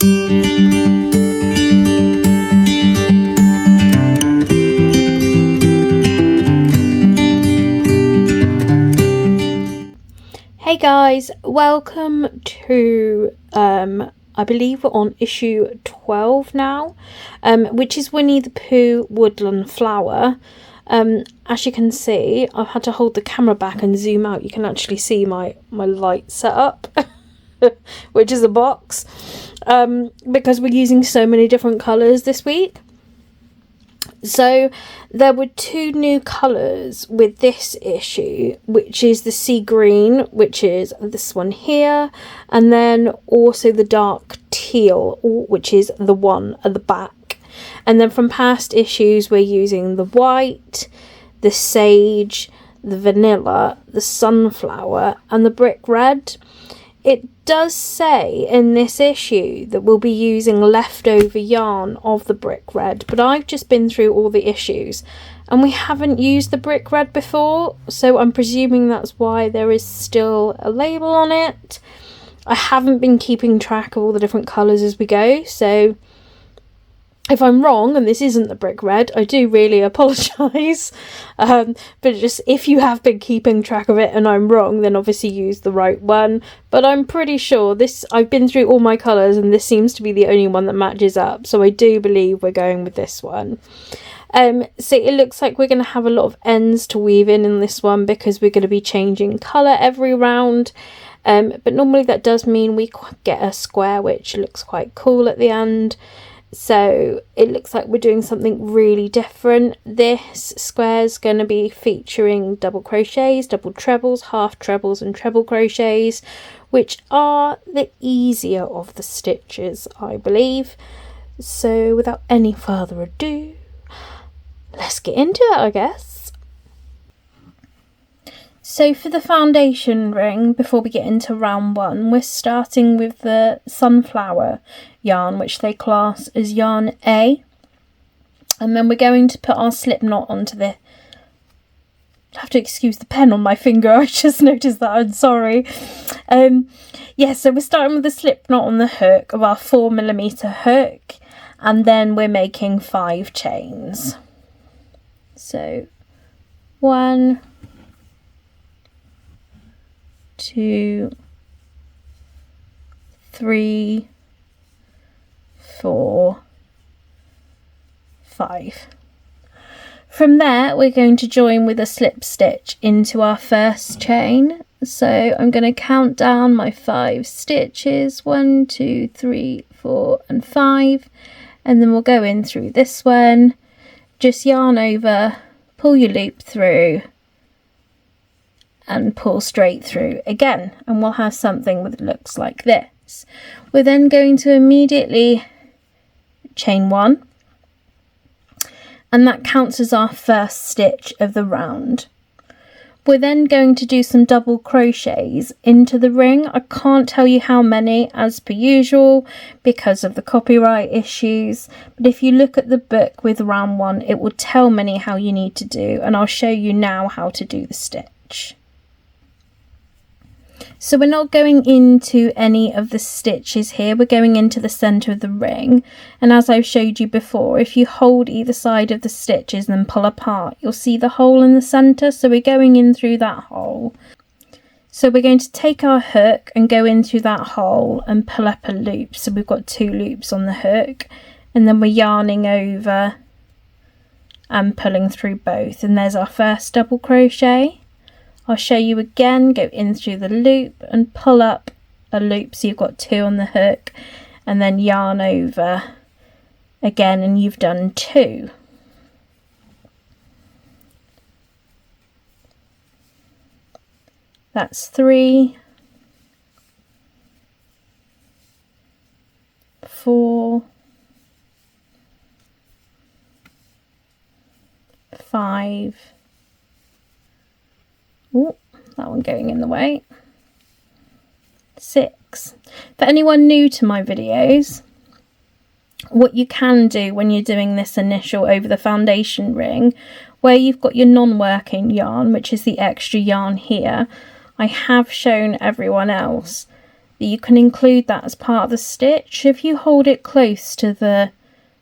Hey guys, welcome to I believe we're on issue 12 now, which is Winnie the Pooh Woodland Flower. As you can see, I've had to hold the camera back and zoom out. You can actually see my light setup, which is a box, because we're using so many different colours this week. So there were two new colours with this issue, which is the sea green, which is this one here, and then also the dark teal, which is the one at the back. And then from past issues we're using the white, the sage, the vanilla, the sunflower and the brick red. It does say in this issue that we'll be using leftover yarn of the brick red, but I've just been through all the issues and we haven't used the brick red before, so I'm presuming that's why there is still a label on it. I haven't been keeping track of all the different colours as we go, so if I'm wrong and this isn't the brick red, I do really apologise. But just if you have been keeping track of it and I'm wrong, then obviously use the right one. But I'm pretty sure this, I've been through all my colours and this seems to be the only one that matches up. So I do believe we're going with this one. So it looks like we're going to have a lot of ends to weave in this one because we're going to be changing colour every round. But normally that does mean we get a square, which looks quite cool at the end. So it looks like we're doing something really different. This square is going to be featuring double crochets, double trebles, half trebles and treble crochets, which are the easier of the stitches, I believe. So without any further ado, let's get into it, I guess. So for the foundation ring, before we get into round one, we're starting with the sunflower yarn, which they class as yarn A. And then we're going to put our slip knot onto the... I have to excuse the pen on my finger, I just noticed that, I'm sorry. Yeah, so we're starting with the slip knot on the hook of our 4mm hook, and then we're making 5 chains. So 1, 2, 3, 4, 5. From there we're going to join with a slip stitch into our first chain. So I'm going to count down my 5 stitches, 1, 2, 3, 4 and 5, and then we'll go in through this one, just yarn over, pull your loop through and pull straight through again, and we'll have something that looks like this. We're then going to immediately chain 1, and that counts as our first stitch of the round. We're then going to do some double crochets into the ring. I can't tell you how many as per usual because of the copyright issues, but if you look at the book with round 1 it will tell me how you need to do, and I'll show you now how to do the stitch. So we're not going into any of the stitches here, we're going into the centre of the ring, and as I've showed you before, if you hold either side of the stitches and then pull apart, you'll see the hole in the centre, so we're going in through that hole. So we're going to take our hook and go in through that hole and pull up a loop, so we've got 2 loops on the hook, and then we're yarning over and pulling through both, and there's our first double crochet. I'll show you again, go in through the loop and pull up a loop, so you've got 2 on the hook, and then yarn over again and you've done 2. That's 3, 4, 5, oh, that one going in the way, 6. For anyone new to my videos, what you can do when you're doing this initial over the foundation ring, where you've got your non-working yarn, which is the extra yarn here, I have shown everyone else that you can include that as part of the stitch. If you hold it close to the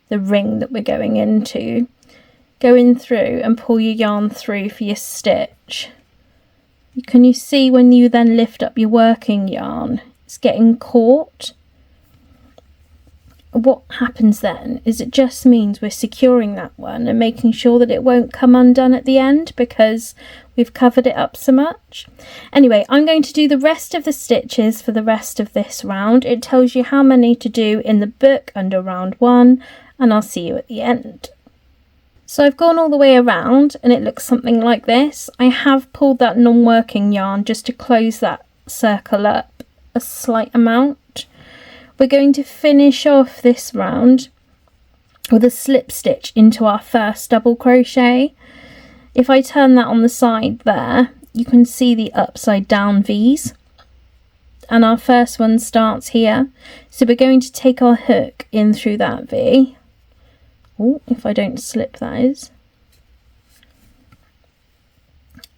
ring that we're going into, go in through and pull your yarn through for your stitch. Can you see when you then lift up your working yarn, it's getting caught? What happens then is it just means we're securing that one and making sure that it won't come undone at the end because we've covered it up so much. Anyway, I'm going to do the rest of the stitches for the rest of this round. It tells you how many to do in the book under round 1, and I'll see you at the end. So I've gone all the way around and it looks something like this. I have pulled that non-working yarn just to close that circle up a slight amount. We're going to finish off this round with a slip stitch into our first double crochet. If I turn that on the side there, you can see the upside down V's, and our first one starts here. So we're going to take our hook in through that V. Oh, if I don't slip, that is.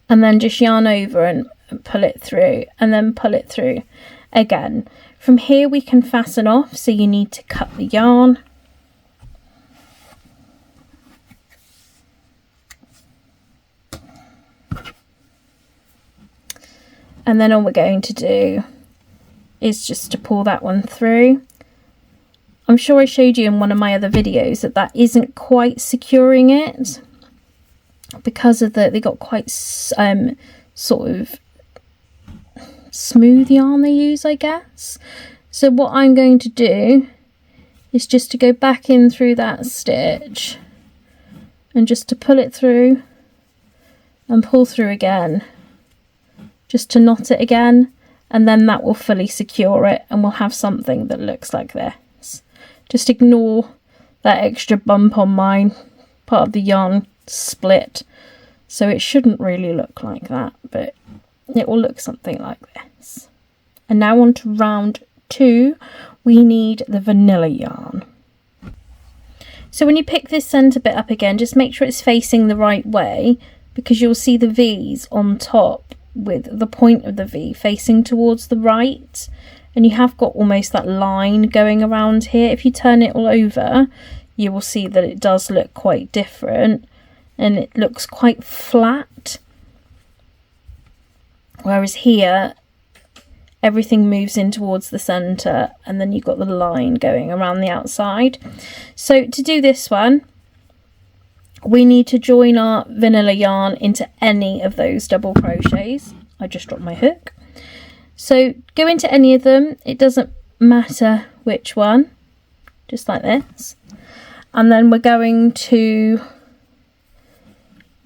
And then just yarn over and pull it through, and then pull it through again. From here we can fasten off, so you need to cut the yarn. And then all we're going to do is just to pull that one through. I'm sure I showed you in one of my other videos that isn't quite securing it because of they got quite sort of smooth yarn they use, I guess. So what I'm going to do is just to go back in through that stitch and just to pull it through and pull through again, just to knot it again, and then that will fully secure it and we'll have something that looks like this. Just ignore that extra bump on mine, part of the yarn split, so it shouldn't really look like that, but it will look something like this. And now on to round 2, we need the vanilla yarn. So when you pick this centre bit up again, just make sure it's facing the right way, because you'll see the V's on top with the point of the V facing towards the right, and you have got almost that line going around here. If you turn it all over, you will see that it does look quite different and it looks quite flat. Whereas here, everything moves in towards the centre and then you've got the line going around the outside. So to do this one, we need to join our vanilla yarn into any of those double crochets. I just dropped my hook. So go into any of them, it doesn't matter which one, just like this. And then we're going to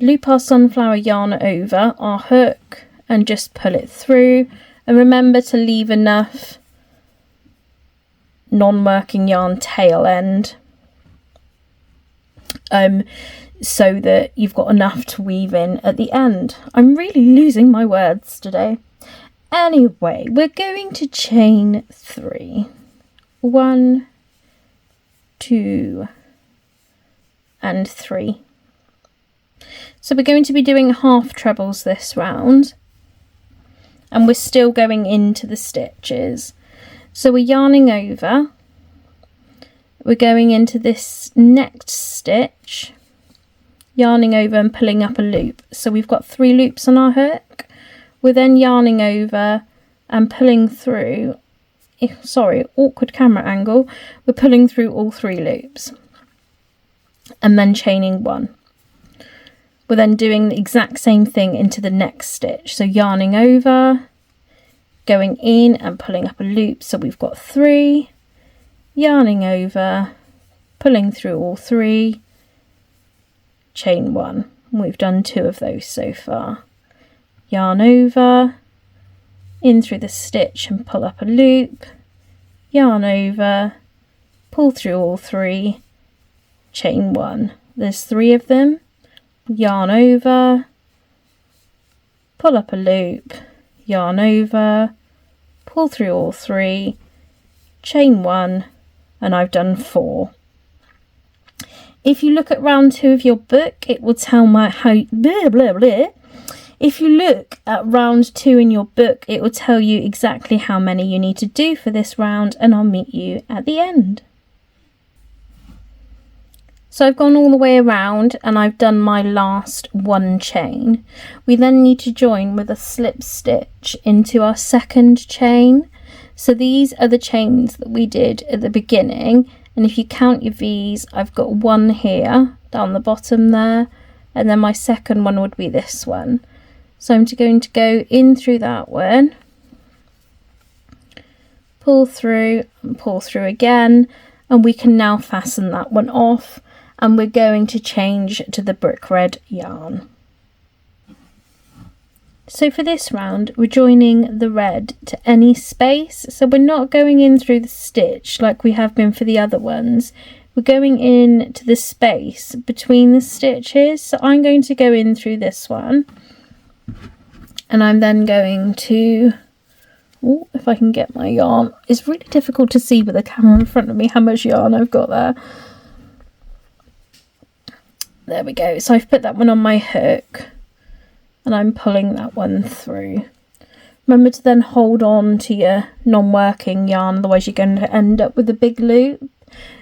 loop our sunflower yarn over our hook and just pull it through, and remember to leave enough non-working yarn tail end so that you've got enough to weave in at the end. I'm really losing my words today. Anyway, we're going to chain 3. 1, 2 and 3. So we're going to be doing half trebles this round, and we're still going into the stitches. So we're yarning over, we're going into this next stitch, yarning over and pulling up a loop. So we've got 3 loops on our hook. We're then yarning over and pulling through, sorry, awkward camera angle, we're pulling through all 3 loops and then chaining 1. We're then doing the exact same thing into the next stitch. So yarning over, going in and pulling up a loop. So we've got 3, yarning over, pulling through all 3, chain 1. We've done 2 of those so far. Yarn over, in through the stitch and pull up a loop, yarn over, pull through all 3, chain 1. There's 3 of them. Yarn over, pull up a loop, yarn over, pull through all 3, chain 1, and I've done 4. If you look at round 2 of your book, it will tell If you look at round 2 in your book, it will tell you exactly how many you need to do for this round, and I'll meet you at the end. So I've gone all the way around and I've done my last 1 chain. We then need to join with a slip stitch into our second chain. So these are the chains that we did at the beginning, and if you count your V's, I've got 1 here down the bottom there, and then my second one would be this one. So I'm going to go in through that one, pull through and pull through again, and we can now fasten that one off. And we're going to change to the brick red yarn. So for this round, we're joining the red to any space. So we're not going in through the stitch like we have been for the other ones. We're going in to the space between the stitches. So I'm going to go in through this one. And I'm then going to, oh, if I can get my yarn. It's really difficult to see with the camera in front of me how much yarn I've got there. There we go. So I've put that one on my hook and I'm pulling that one through. Remember to then hold on to your non-working yarn, otherwise you're going to end up with a big loop.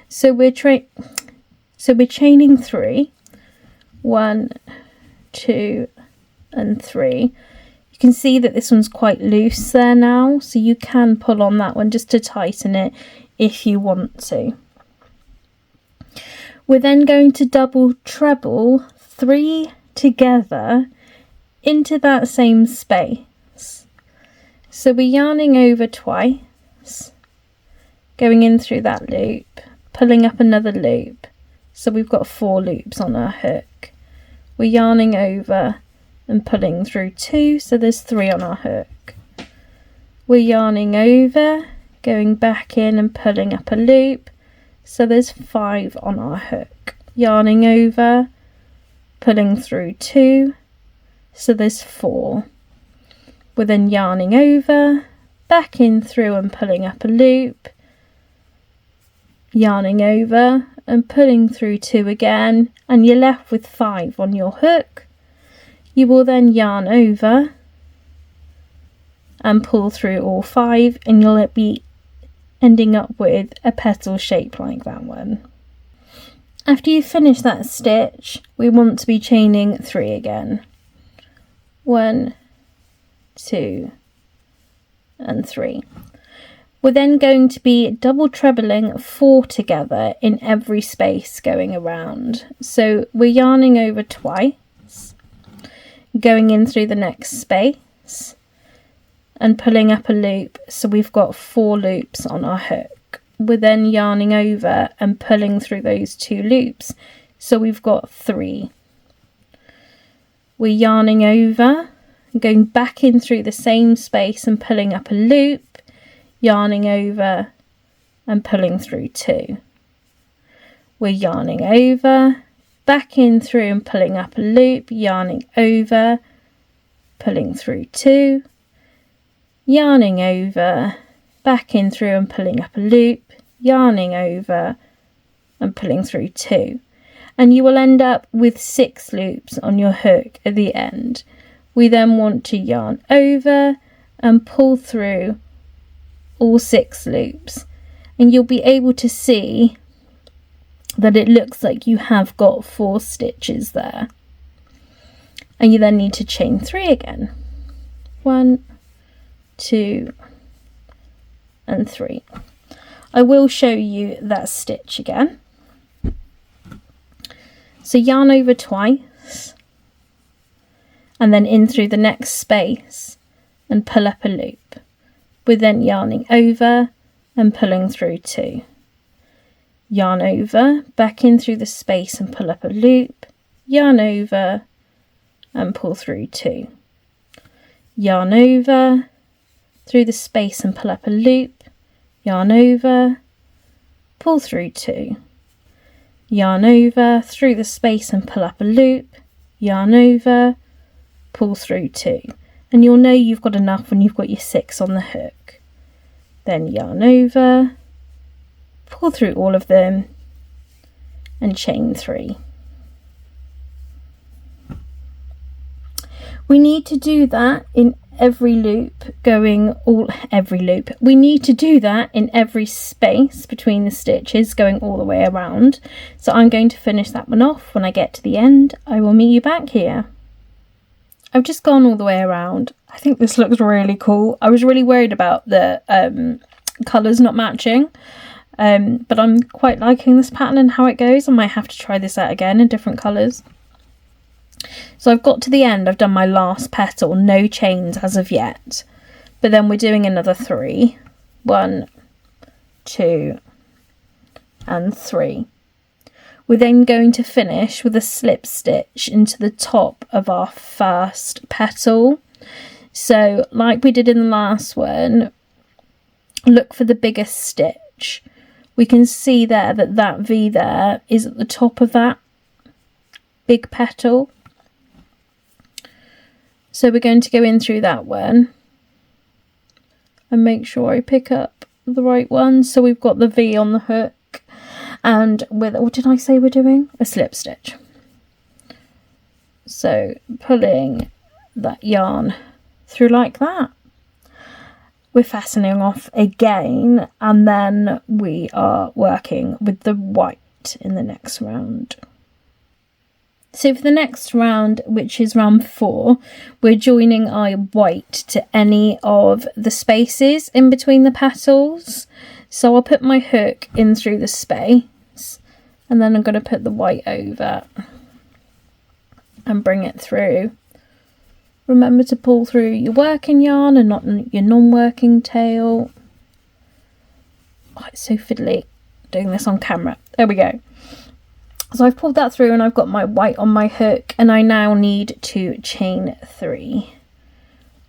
So we're chaining 3. 1, 2 and 3. You can see that this one's quite loose there now, so you can pull on that one just to tighten it if you want to. We're then going to double treble 3 together into that same space. So we're yarning over twice, going in through that loop, pulling up another loop. So we've got 4 loops on our hook. We're yarning over and pulling through 2, so there's 3 on our hook. We're yarning over, going back in and pulling up a loop. So there's 5 on our hook. Yarning over, pulling through 2, so there's 4. We're then yarning over, back in through and pulling up a loop, yarning over and pulling through 2 again, and you're left with 5 on your hook. You will then yarn over and pull through all 5, and you'll be ending up with a petal shape like that one. After you finish that stitch, we want to be chaining 3 again. 1, 2 and 3. We're then going to be double trebling 4 together in every space going around. So we're yarning over twice, going in through the next space, and pulling up a loop, so we've got 4 loops on our hook. We're then yarning over and pulling through those 2 loops, so we've got 3. We're yarning over, going back in through the same space and pulling up a loop, yarning over and pulling through 2. We're yarning over, back in through and pulling up a loop, yarning over, pulling through 2, yarning over, back in through and pulling up a loop, yarning over and pulling through 2, and you will end up with 6 loops on your hook at the end. We then want to yarn over and pull through all 6 loops, and you'll be able to see that it looks like you have got 4 stitches there, and you then need to chain 3 again. 1, 2 and 3. I will show you that stitch again. So yarn over twice and then in through the next space and pull up a loop. We're then yarning over and pulling through 2. Yarn over, back in through the space and pull up a loop, yarn over and pull through 2. Yarn over, through the space and pull up a loop, yarn over, pull through 2. Yarn over, through the space and pull up a loop, yarn over, pull through 2. And you'll know you've got enough when you've got your 6 on the hook. Then yarn over, pull through all of them and chain 3. We need to do that in every loop we need to do that in every space between the stitches going all the way around. So I'm going to finish that one off. When I get to the end, I will meet you back here. I've just gone all the way around. I think this looks really cool. I was really worried about the colours not matching, but I'm quite liking this pattern and how it goes. I might have to try this out again in different colours. So I've got to the end, I've done my last petal, no chains as of yet, but then we're doing another 3. 1, 2 and 3. We're then going to finish with a slip stitch into the top of our first petal. So like we did in the last one, look for the biggest stitch. We can see there that that V there is at the top of that big petal. So we're going to go in through that one and make sure I pick up the right one. So we've got the V on the hook, and with, what did I say we're doing? A slip stitch. So pulling that yarn through like that. We're fastening off again, and then we are working with the white in the next round. So for the next round, which is round 4, we're joining our white to any of the spaces in between the petals. So I'll put my hook in through the space, and then I'm going to put the white over and bring it through. Remember to pull through your working yarn and not your non-working tail. Oh, it's so fiddly doing this on camera. There we go. So I've pulled that through and I've got my white on my hook, and I now need to chain 3.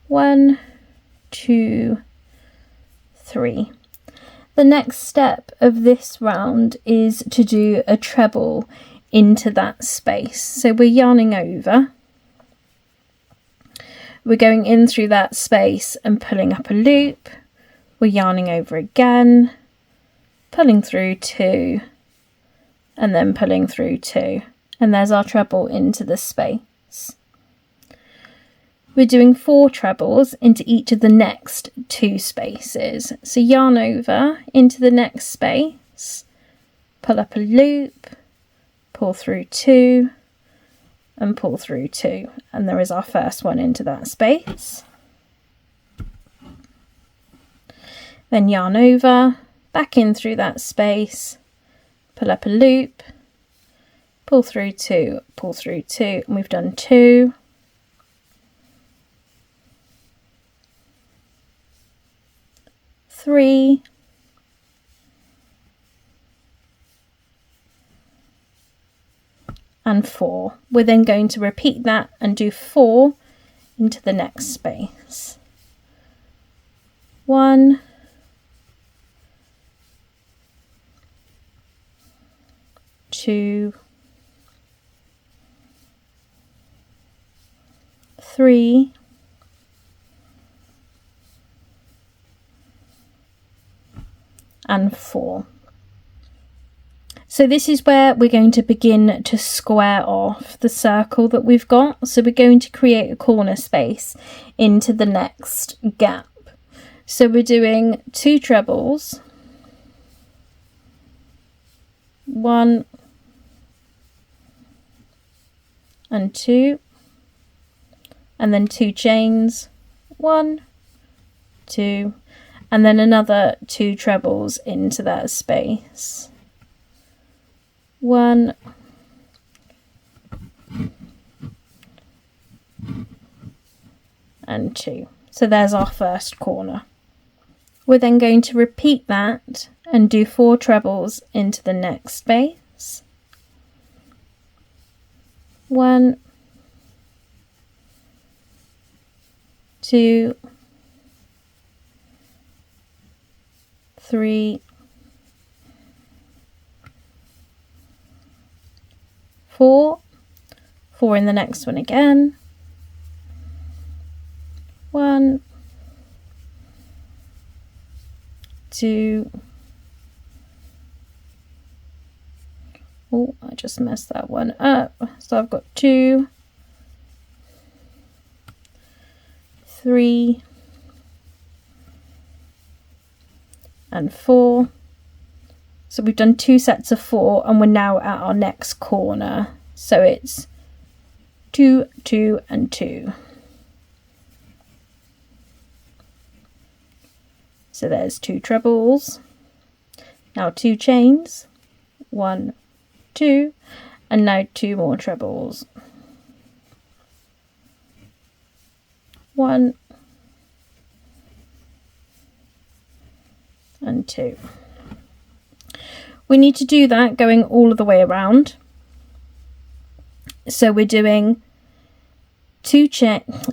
1, 2, 3. The next step of this round is to do a treble into that space. So we're yarning over. We're going in through that space and pulling up a loop. We're yarning over again, pulling through 2, and then pulling through 2, and there's our treble into the space. We're doing 4 trebles into each of the next 2 spaces. So yarn over into the next space, pull up a loop, pull through 2, and pull through 2, and there is our first one into that space. Then yarn over, back in through that space, pull up a loop, pull through 2, pull through 2, and we've done 2. 3, and 4. We're then going to repeat that and do 4 into the next space. 1, 2, 3, and 4. So this is where we're going to begin to square off the circle that we've got. So we're going to create a corner space into the next gap. So we're doing 2 trebles, 1 and 2, and then 2 chains, 1, 2, and then another 2 trebles into that space. 1, and 2. So there's our first corner. We're then going to repeat that and do 4 trebles into the next space. 1, 2, 3, 4, 4 in the next one again, 1, 2, oh, I just messed that one up, so I've got 2, 3 and 4. So we've done 2 sets of 4 and we're now at our next corner. So it's 2, 2 and 2. So there's 2 trebles. Now 2 chains. 1, 2, and now 2 more trebles. 1 and 2. We need to do that going all of the way around. So we're doing 2 trebles,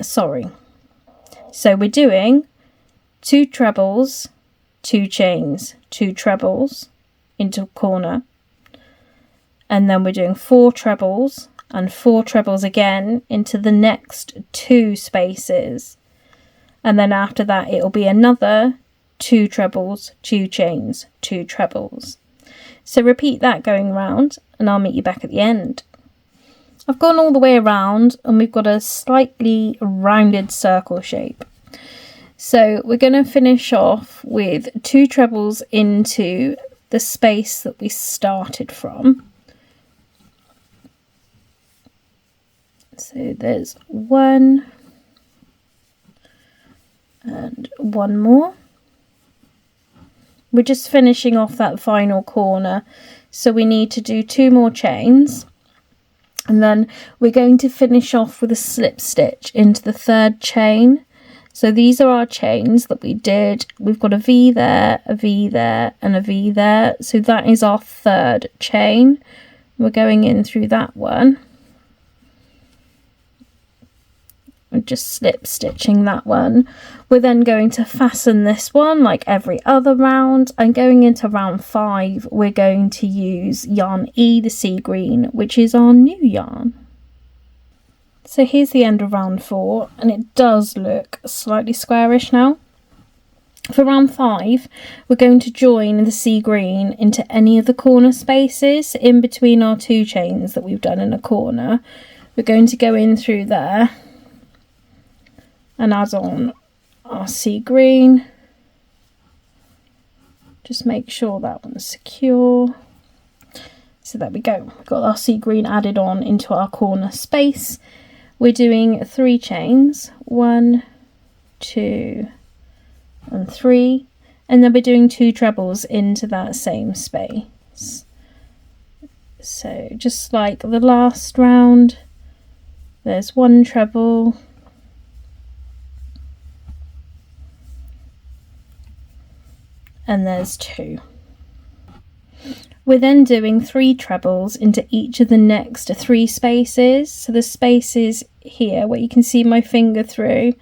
2 chains, 2 trebles into a corner, and then we're doing 4 trebles and 4 trebles again into the next 2 spaces, and then after that it'll be another 2 trebles, 2 chains, 2 trebles. So repeat that going round and I'll meet you back at the end. I've gone all the way around and we've got a slightly rounded circle shape. So we're going to finish off with 2 trebles into the space that we started from. So there's 1 and 1 more. We're just finishing off that final corner, so we need to do 2 more chains, and then we're going to finish off with a slip stitch into the 3rd chain. So these are our chains that we did. We've got a V there, a V there, and a V there. So that is our 3rd chain. We're going in through that one. We're just slip stitching that one. We're then going to fasten this one like every other round, and going into round 5 we're going to use yarn E, the sea green, which is our new yarn. So here's the end of round 4, and it does look slightly squarish now. For round 5 we're going to join the sea green into any of the corner spaces in between our 2 chains that we've done in a corner. We're going to go in through there and add on our sea green. Just make sure that one's secure. So there we go, we've got our sea green added on into our corner space. We're doing 3 chains, 1, 2 and 3, and then we're doing 2 trebles into that same space. So just like the last round, there's 1 treble, and there's 2. We're then doing 3 trebles into each of the next 3 spaces. So the spaces here where you can see my finger through.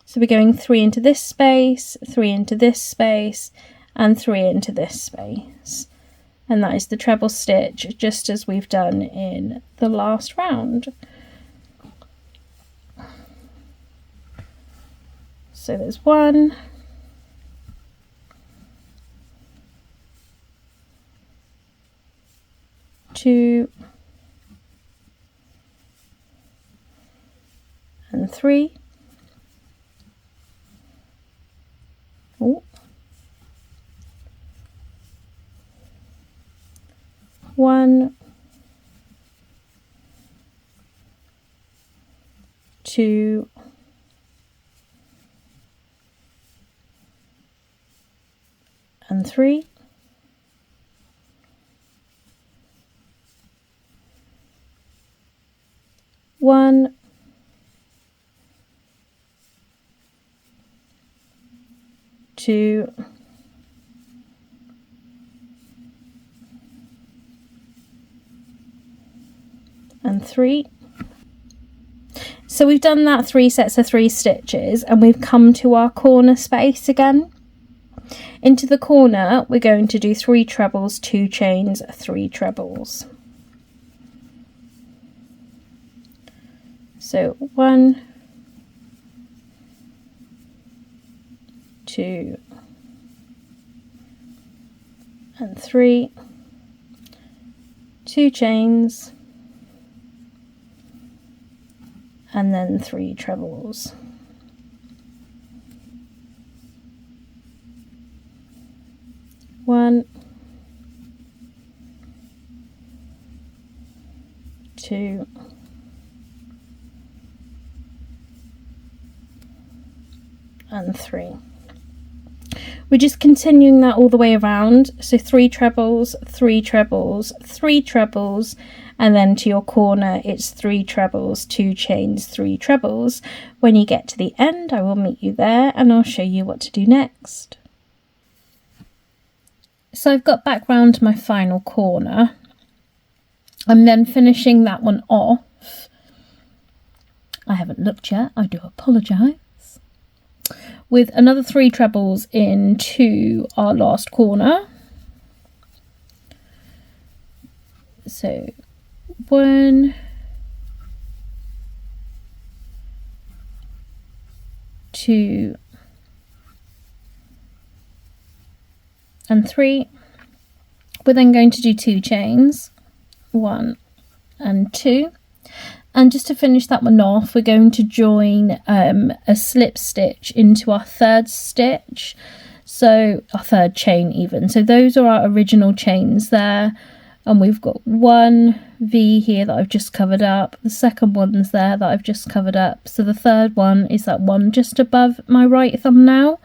So we're going 3 into this space, 3 into this space, and 3 into this space. And that is the treble stitch, just as we've done in the last round. So there's 1, 2 and 3. Oh. 1, 2, and 3. 1, 2, and 3. So we've done that 3 sets of 3 stitches, and we've come to our corner space again. Into the corner we're going to do 3 trebles, 2 chains, 3 trebles. So 1, 2 and 3, 2 chains, and then 3 trebles. 1, 2, and 3. We're just continuing that all the way around, so 3 trebles, 3 trebles, 3 trebles, and then to your corner it's 3 trebles, 2 chains, 3 trebles. When you get to the end, I will meet you there and I'll show you what to do next. So I've got back round to my final corner. I'm then finishing that one off. I haven't looked yet, I do apologise. With another 3 trebles into our last corner. So 1, 2, and 3. We're then going to do 2 chains, 1 and 2. And just to finish that one off, we're going to join a slip stitch into our 3rd stitch, so our 3rd chain even. So those are our original chains there, and we've got 1 V here that I've just covered up, the second one's there that I've just covered up, so the 3rd one is that one just above my right thumbnail.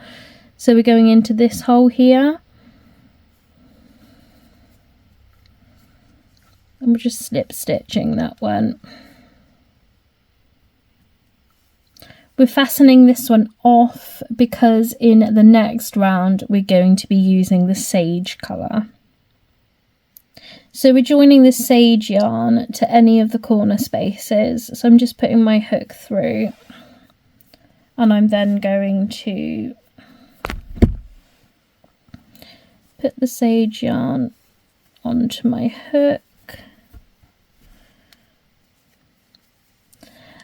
So we're going into this hole here, and we're just slip stitching that one. We're fastening this one off because in the next round we're going to be using the sage colour. So we're joining the sage yarn to any of the corner spaces. So I'm just putting my hook through and I'm then going to put the sage yarn onto my hook.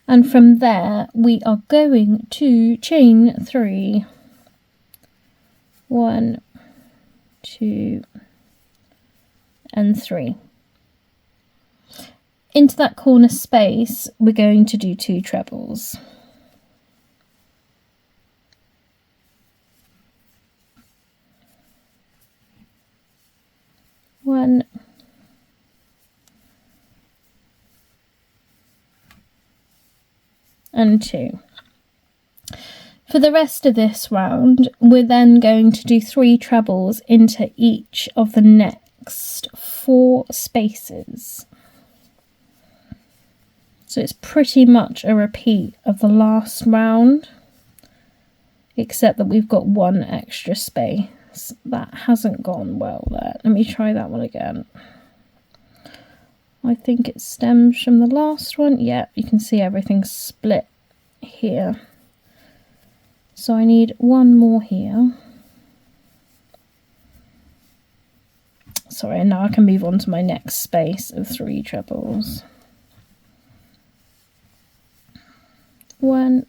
And from there we are going to chain 3. 1, 2, and 3. Into that corner space we're going to do 2 trebles. 1, and 2. For the rest of this round, we're then going to do 3 trebles into each of the next 4 spaces. So it's pretty much a repeat of the last round, except that we've got 1 extra space. That hasn't gone well there. Let me try that one again. I think it stems from the last one. Yeah, you can see everything's split here. So I need 1 more here. Sorry, now I can move on to my next space of 3 trebles. 1,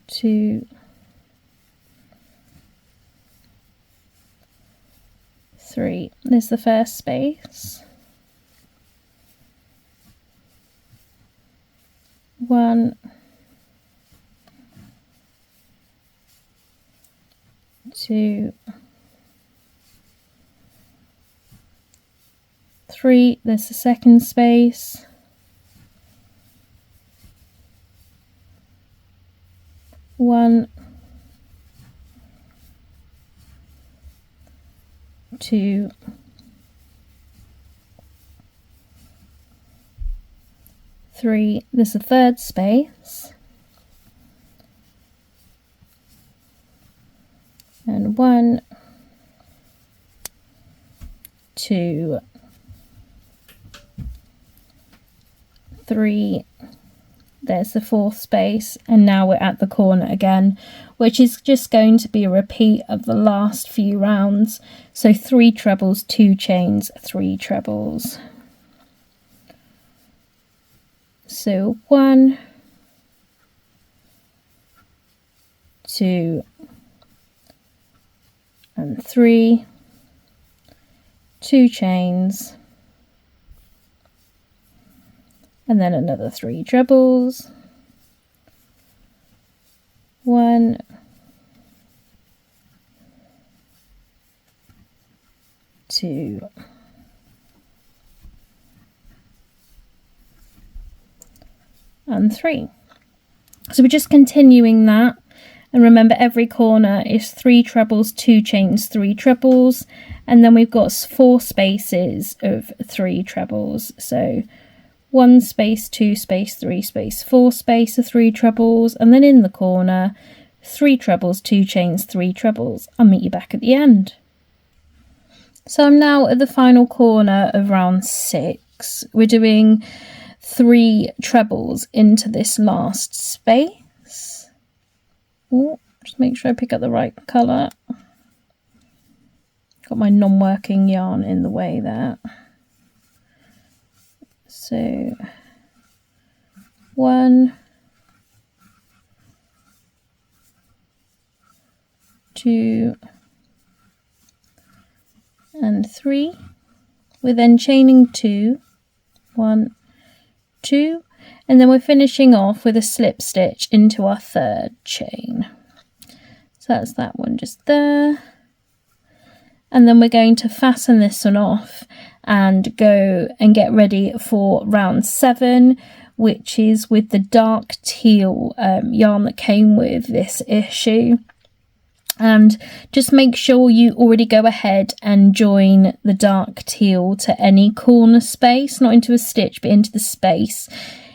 2, 3. There's the first space. 1, 2, 3. There's the second space. 1, 2, 3. There's the third space. And 1, 2, 3. There's the fourth space, and now we're at the corner again, which is just going to be a repeat of the last few rounds. So 3 trebles, 2 chains, 3 trebles. So 1, 2, and 3, 2 chains, and then another 3 trebles. 1, 2, and 3. So we're just continuing that, and remember every corner is 3 trebles, 2 chains, 3 trebles, and then we've got 4 spaces of 3 trebles. So 1 space, 2 space, 3 space, 4 space of 3 trebles, and then in the corner 3 trebles, 2 chains, 3 trebles. I'll meet you back at the end. So I'm now at the final corner of round 6. We're doing 3 trebles into this last space. Oh, just make sure I pick up the right colour. Got my non-working yarn in the way there. So 1, 2, and 3. We're then chaining 2, 1, 2, and then we're finishing off with a slip stitch into our 3rd chain. So that's that one just there. And then we're going to fasten this one off and go and get ready for round 7, which is with the dark teal yarn that came with this issue. And just make sure you already go ahead and join the dark teal to any corner space, not into a stitch but into the space.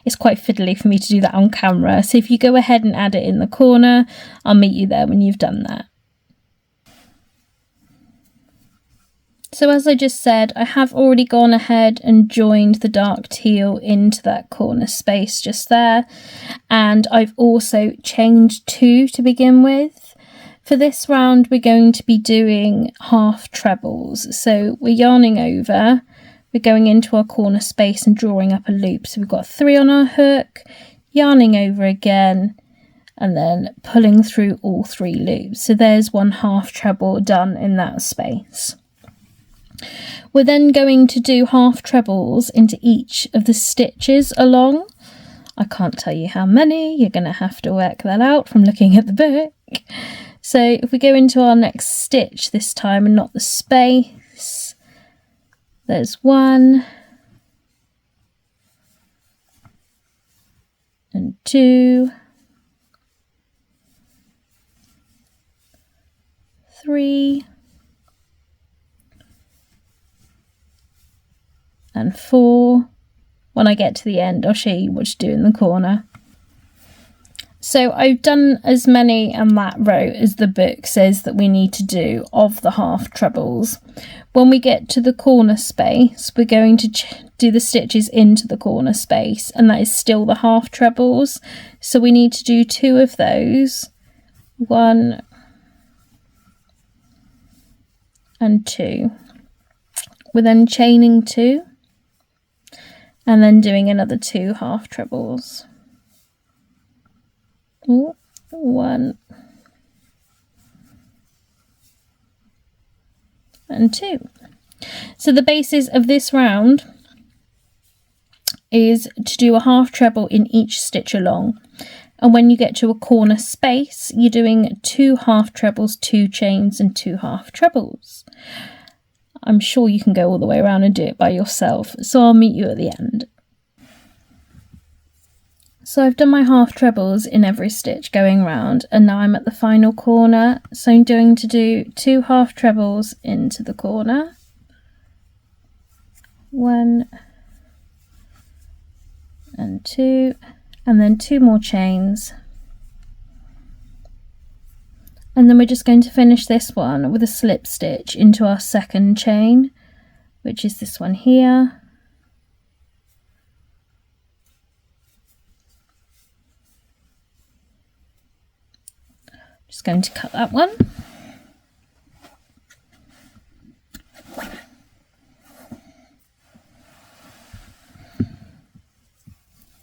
It's quite fiddly for me to do that on camera, so if you go ahead and add it in the corner, I'll meet you there when you've done that. So as I just said, I have already gone ahead and joined the dark teal into that corner space just there, and I've also chained 2 to begin with. For this round we're going to be doing half trebles, so we're yarning over, we're going into our corner space and drawing up a loop. So we've got 3 on our hook, yarning over again, and then pulling through all 3 loops. So there's 1 half treble done in that space. We're then going to do half trebles into each of the stitches along. I can't tell you how many, you're going to have to work that out from looking at the book. So if we go into our next stitch this time and not the space, there's 1 and 2, 3 and 4. When I get to the end, I'll show you what to do in the corner. So I've done as many on that row as the book says that we need to do of the half trebles. When we get to the corner space, we're going to do the stitches into the corner space, and that is still the half trebles. So we need to do 2 of those, 1 and 2. We're then chaining 2 and then doing another 2 half trebles. 1 and 2. So the basis of this round is to do a half treble in each stitch along, and when you get to a corner space you're doing 2 half trebles, 2 chains and 2 half trebles. I'm sure you can go all the way around and do it by yourself, so I'll meet you at the end. So I've done my half trebles in every stitch going round, and now I'm at the final corner. So I'm going to do 2 half trebles into the corner, 1 and 2, and then 2 more chains, and then we're just going to finish this one with a slip stitch into our 2nd chain, which is this one here. Just going to cut that one.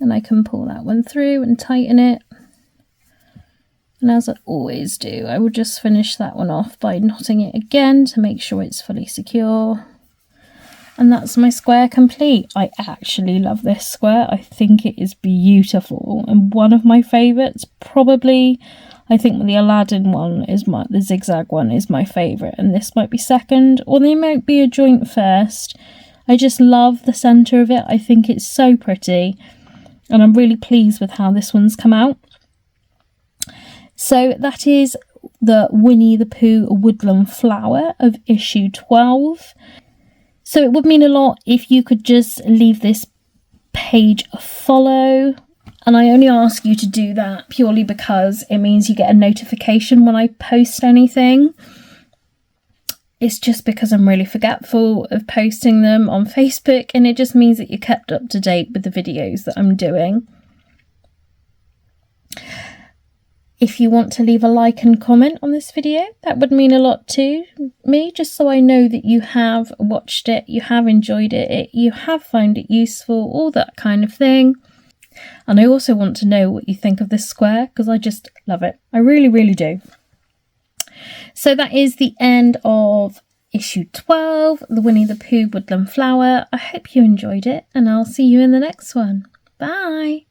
And I can pull that one through and tighten it. And as I always do, I will just finish that one off by knotting it again to make sure it's fully secure. And that's my square complete. I actually love this square. I think it is beautiful and one of my favourites. Probably, I think the Aladdin one is the zigzag one is my favourite, and this might be second, or they might be a joint first. I just love the centre of it. I think it's so pretty, and I'm really pleased with how this one's come out. So that is the Winnie the Pooh Woodland Flower of issue 12. So it would mean a lot if you could just leave this page a follow, and I only ask you to do that purely because it means you get a notification when I post anything. It's just because I'm really forgetful of posting them on Facebook, and it just means that you're kept up to date with the videos that I'm doing. If you want to leave a like and comment on this video, that would mean a lot to me, just so I know that you have watched it, you have enjoyed it, you have found it useful, all that kind of thing. And I also want to know what you think of this square, because I just love it. I really, really do. So that is the end of issue 12, the Winnie the Pooh Woodland Flower. I hope you enjoyed it, and I'll see you in the next one. Bye!